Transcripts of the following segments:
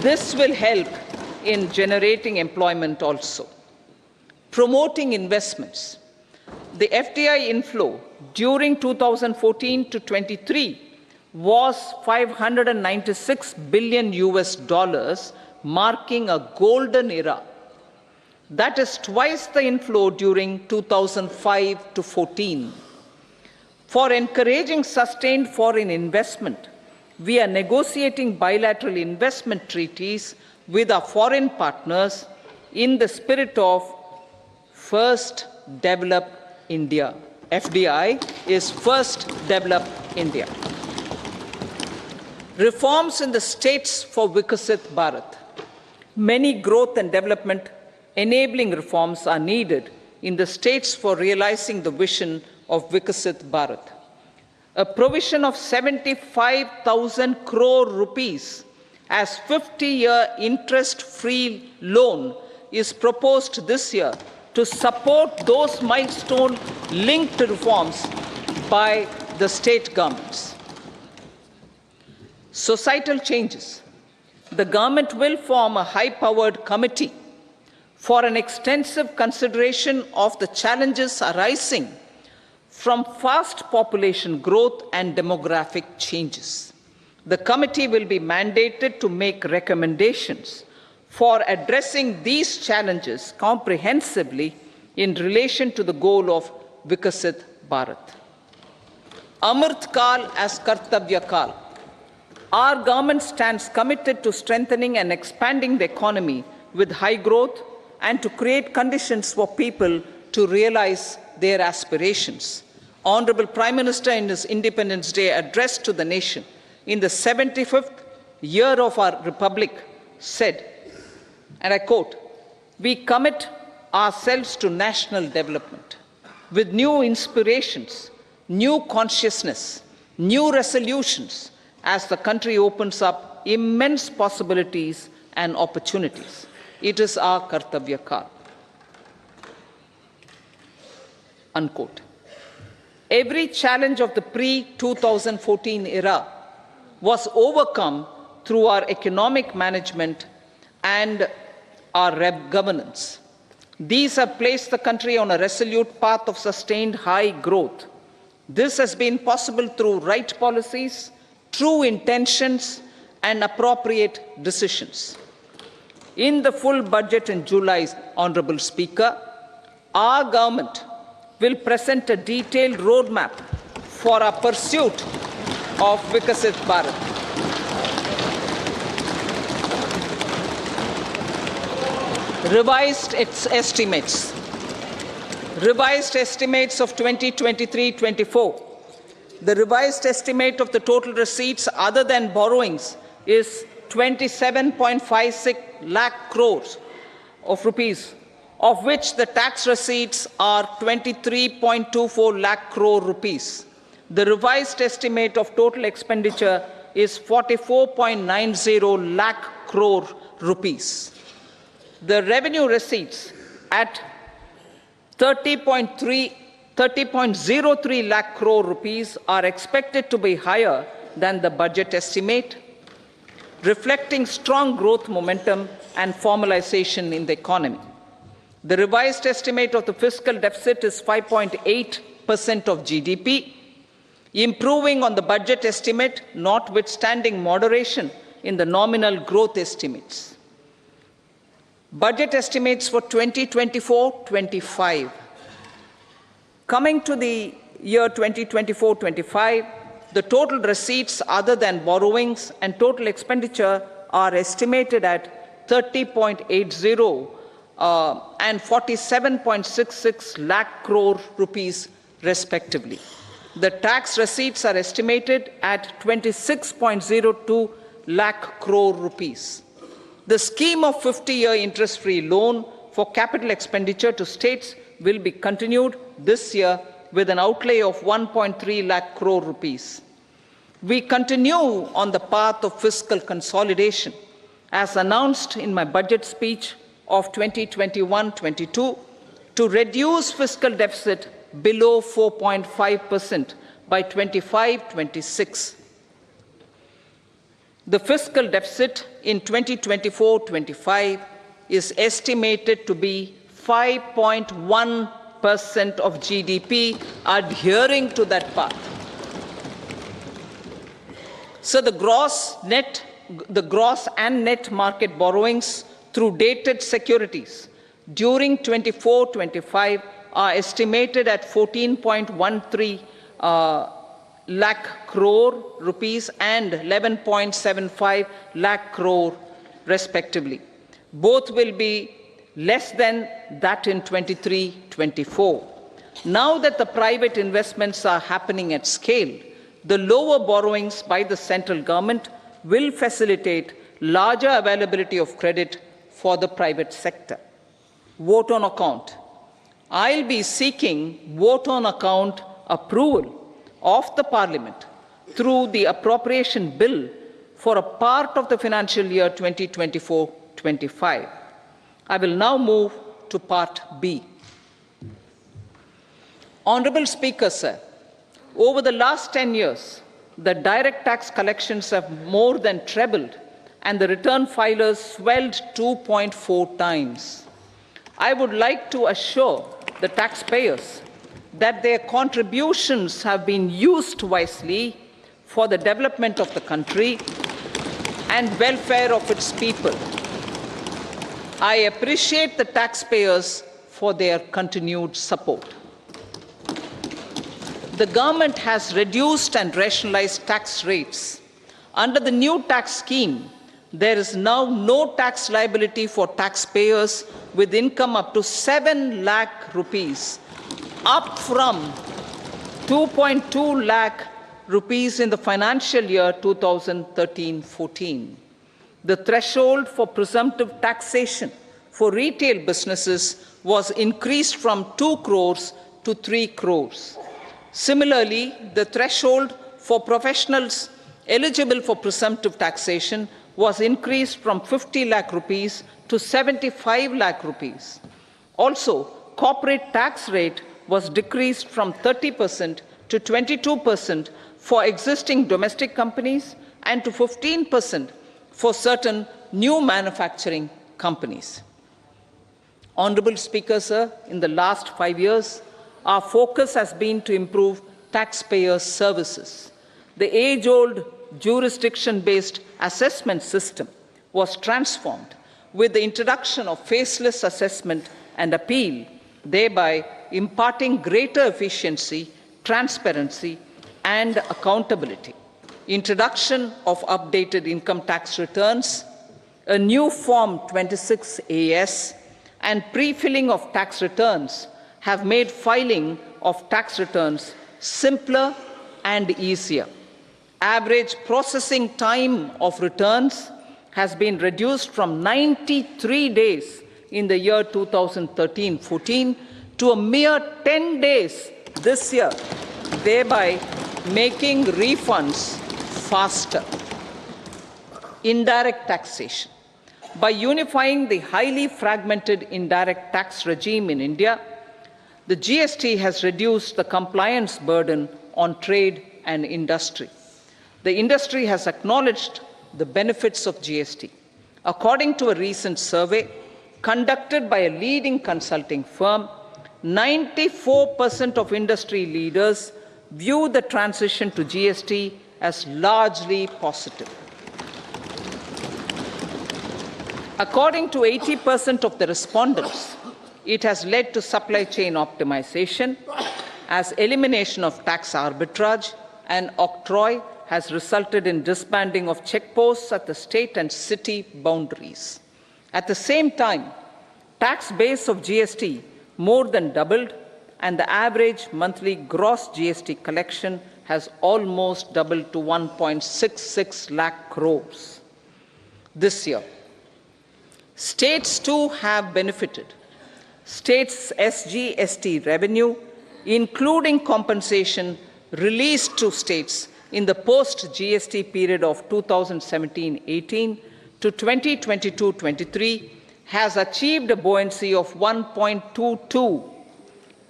This will help in generating employment also. Promoting investments. The FDI inflow during 2014 to 23 was $596 billion, marking a golden era. That is twice the inflow during 2005 to 14. For encouraging sustained foreign investment, we are negotiating bilateral investment treaties with our foreign partners in the spirit of First Develop India. FDI is First Develop India. Reforms in the states for Vikasit Bharat. Many growth and development enabling reforms are needed in the states for realizing the vision of Vikasit Bharat. A provision of 75,000 crore rupees as 50-year interest-free loan is proposed this year to support those milestone-linked reforms by the state governments. Societal changes. The government will form a high-powered committee for an extensive consideration of the challenges arising from fast population growth and demographic changes. The committee will be mandated to make recommendations for addressing these challenges comprehensively in relation to the goal of Vikasit Bharat. Amrit Kal as Kartavya Kal. Our government stands committed to strengthening and expanding the economy with high growth and to create conditions for people to realize their aspirations. Honorable Prime Minister, in his Independence Day address to the nation in the 75th year of our Republic, said, and I quote, "We commit ourselves to national development with new inspirations, new consciousness, new resolutions as the country opens up immense possibilities and opportunities. It is our Kartavya Kal." Unquote. Every challenge of the pre-2014 era was overcome through our economic management and our governance. These have placed the country on a resolute path of sustained high growth. This has been possible through right policies, true intentions, and appropriate decisions. In the full budget in July, Honorable Speaker, our government will present a detailed roadmap for our pursuit of Vikasit Bharat. Revised estimates. Revised estimates of 2023-24. The revised estimate of the total receipts other than borrowings is 27.56 lakh crores of rupees, of which the tax receipts are 23.24 lakh crore rupees. The revised estimate of total expenditure is 44.90 lakh crore rupees. The revenue receipts at 30.03 lakh crore rupees are expected to be higher than the budget estimate, reflecting strong growth momentum and formalization in the economy. The revised estimate of the fiscal deficit is 5.8% of GDP, improving on the budget estimate, notwithstanding moderation in the nominal growth estimates. Budget estimates for 2024-25. Coming to the year 2024-25, the total receipts other than borrowings and total expenditure are estimated at 30.80 and 47.66 lakh crore rupees respectively. The tax receipts are estimated at 26.02 lakh crore rupees. The scheme of 50-year interest-free loan for capital expenditure to states will be continued this year with an outlay of 1.3 lakh crore rupees. We continue on the path of fiscal consolidation, as announced in my budget speech of 2021-22, to reduce fiscal deficit below 4.5% by 25-26. The fiscal deficit in 2024-25 is estimated to be 5.1% of GDP, adhering to that path. So the gross and net market borrowings through dated securities during 24-25 are estimated at 14.13 lakh crore rupees and 11.75 lakh crore respectively. Both will be less than that in 23-24. Now that the private investments are happening at scale, the lower borrowings by the central government will facilitate larger availability of credit for the private sector. Vote on account. I'll be seeking vote on account approval of the Parliament through the appropriation bill for a part of the financial year 2024-25. I will now move to Part B. Honourable Speaker, sir, over the last 10 years, the direct tax collections have more than trebled and the return filers swelled 2.4 times. I would like to assure the taxpayers that their contributions have been used wisely for the development of the country and welfare of its people. I appreciate the taxpayers for their continued support. The government has reduced and rationalized tax rates. Under the new tax scheme, there is now no tax liability for taxpayers with income up to 7 lakh rupees, up from 2.2 lakh rupees in the financial year 2013-14. The threshold for presumptive taxation for retail businesses was increased from 2 crores to 3 crores. Similarly, the threshold for professionals eligible for presumptive taxation was increased from 50 lakh rupees to 75 lakh rupees. Also, corporate tax rate was decreased from 30% to 22% for existing domestic companies and to 15% for certain new manufacturing companies. Honourable Speaker, sir, in the last 5 years, our focus has been to improve taxpayer services. The age-old jurisdiction-based assessment system was transformed with the introduction of faceless assessment and appeal, thereby imparting greater efficiency, transparency, and accountability. Introduction of updated income tax returns, a new Form 26AS, and pre-filling of tax returns have made filing of tax returns simpler and easier. Average processing time of returns has been reduced from 93 days in the year 2013-14 to a mere 10 days this year, thereby making refunds faster. Indirect taxation. By unifying the highly fragmented indirect tax regime in India, the GST has reduced the compliance burden on trade and industry. The industry has acknowledged the benefits of GST. According to a recent survey conducted by a leading consulting firm, 94% of industry leaders view the transition to GST as largely positive. According to 80% of the respondents, it has led to supply chain optimization, as elimination of tax arbitrage and octroi has resulted in disbanding of checkposts at the state and city boundaries. At the same time, tax base of GST more than doubled, and the average monthly gross GST collection has almost doubled to 1.66 lakh crores this year. States too have benefited. States' SGST revenue, including compensation released to states in the post-GST period of 2017-18 to 2022-23, has achieved a buoyancy of 1.22.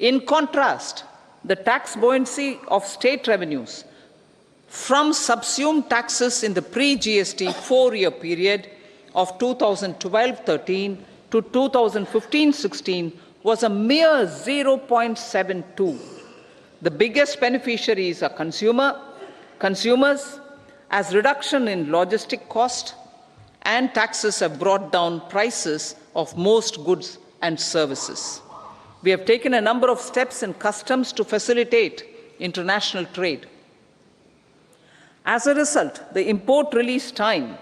In contrast, the tax buoyancy of state revenues from subsumed taxes in the pre-GST 4-year period of 2012-13 to 2015-16 was a mere 0.72. The biggest beneficiaries are consumers, as reduction in logistic cost and taxes have brought down prices of most goods and services. We have taken a number of steps in customs to facilitate international trade. As a result, the import release time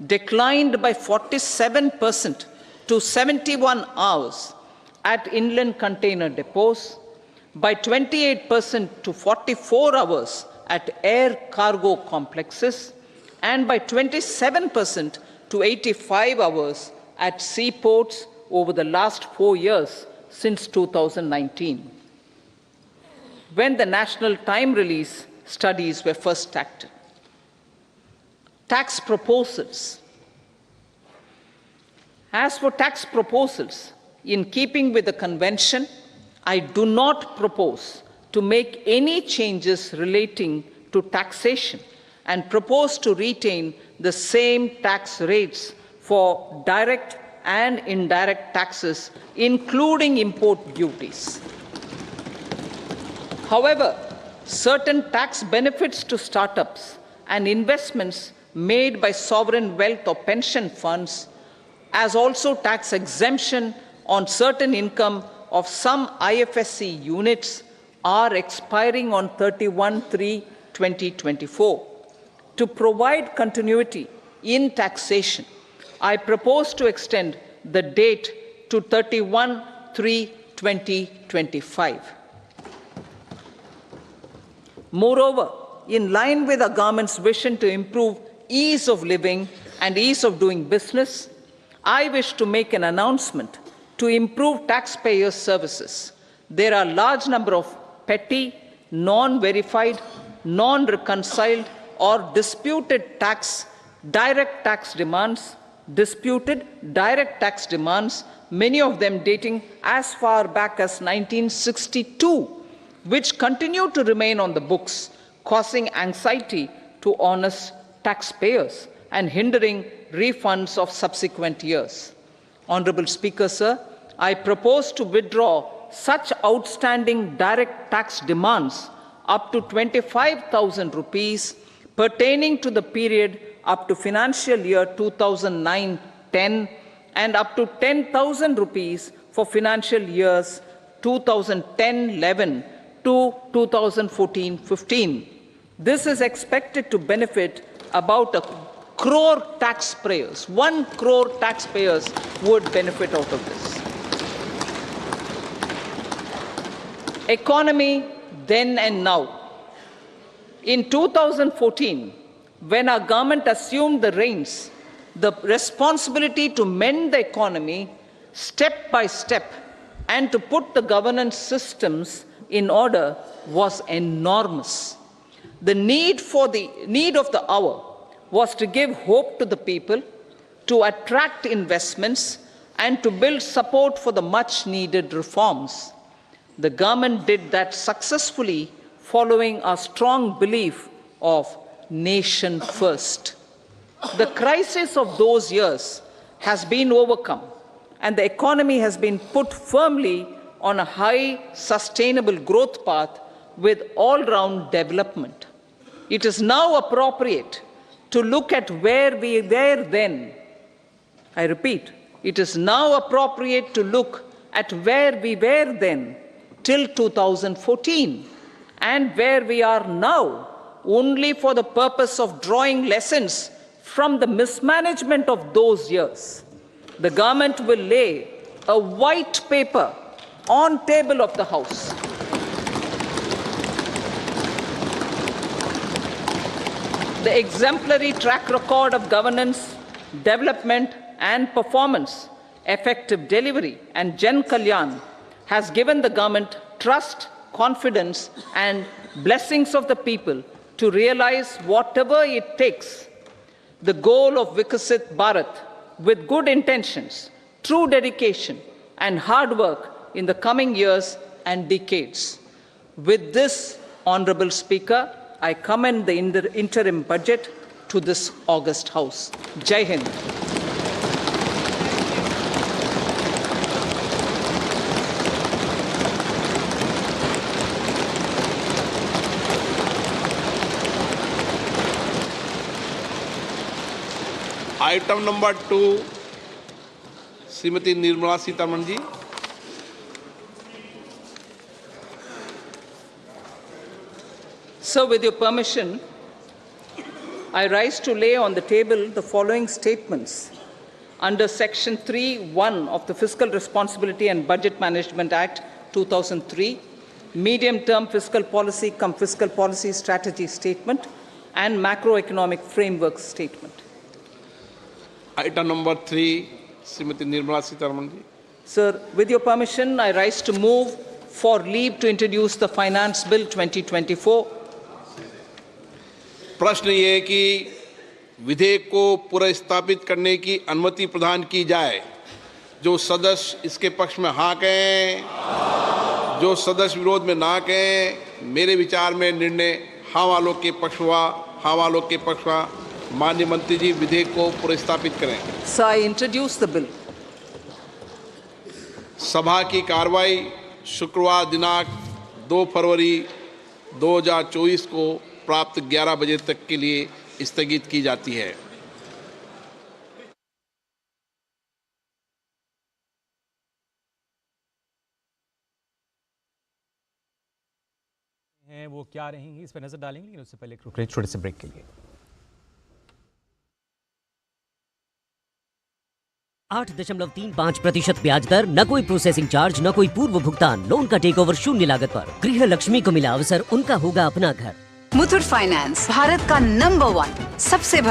declined by 47% to 71 hours at inland container depots, by 28% to 44 hours at air cargo complexes, and by 27% to 85 hours at seaports over the last 4 years since 2019, when the national time release studies were first started. Tax proposals. As for tax proposals, in keeping with the convention, I do not propose to make any changes relating to taxation and propose to retain the same tax rates for direct and indirect taxes, including import duties. However, certain tax benefits to startups and investments made by sovereign wealth or pension funds, as also tax exemption on certain income of some IFSC units, are expiring on 31/3/2024. To provide continuity in taxation, I propose to extend the date to 31/3/2025. Moreover, in line with our government's vision to improve ease of living and ease of doing business, I wish to make an announcement to improve taxpayers' services. There are a large number of petty, non-verified, non-reconciled, or disputed direct tax demands, many of them dating as far back as 1962, which continue to remain on the books, causing anxiety to honest taxpayers and hindering refunds of subsequent years. Honorable Speaker, sir, I propose to withdraw such outstanding direct tax demands up to 25,000 rupees pertaining to the period up to financial year 2009-10 and up to 10,000 rupees for financial years 2010-11 to 2014-15. This is expected to benefit about 1 crore taxpayers. 1 crore taxpayers would benefit out of this. Economy then and now. In 2014, when our government assumed the reins, the responsibility to mend the economy step by step and to put the governance systems in order was enormous. The need of the hour was to give hope to the people, to attract investments, and to build support for the much-needed reforms. The government did that successfully, following a strong belief of nation first. The crisis of those years has been overcome, and the economy has been put firmly on a high, sustainable growth path with all-round development. It is now appropriate to look at where we were then. I repeat, it is now appropriate to look at where we were then till 2014 and where we are now, only for the purpose of drawing lessons from the mismanagement of those years. The government will lay a white paper on table of the House. The exemplary track record of governance, development and performance, effective delivery and Jan Kalyan has given the government trust, confidence and blessings of the people to realize whatever it takes, the goal of Vikasit Bharat, with good intentions, true dedication and hard work in the coming years and decades. With this, Honorable Speaker, I commend the interim budget to this August House. Jai Hind. Item number 2 Shrimati Nirmala Sitharaman ji. So, with your permission, I rise to lay on the table the following statements under Section 3(1) of the Fiscal Responsibility and Budget Management Act 2003, Medium-Term Fiscal Policy cum Fiscal Policy Strategy Statement and Macroeconomic Framework Statement. Item number 3, Srimati Nirmala Sitharaman ji. Sir, with your permission, I rise to move for leave to introduce the Finance Bill 2024. प्रश्न ये है कि विधेयक को पुनर्स्थापित करने की अनुमति प्रदान की जाए। जो सदस्य इसके पक्ष में हाँ कहें, जो सदस्य विरोध में ना कहें। मेरे विचार में निर्णय हाँ वालों के पक्ष हुआ, हाँ वालों के पक्ष हुआ। माननीय मंत्री जी विधेयक को पुनर्स्थापित करें। Sir, I introduce the bill. सभा की कार्रवाई शुक्रवार दिनांक 2 फरवरी 2024 को प्राप्त 11 बजे तक के लिए स्थगित की जाती है। वो क्या रहेंगी इस पर नजर डालेंगे, लेकिन उससे पहले रुक रहे छोटे से ब्रेक के लिए। 8.35% ब्याज दर, न कोई प्रोसेसिंग चार्ज, न कोई पूर्व भुगतान। लोन का टेक ओवर शून्य लागत पर। गृह लक्ष्मी को मिला अवसर, उनका होगा अपना घर। मुथूट फाइनेंस, भारत का नंबर 1 सबसे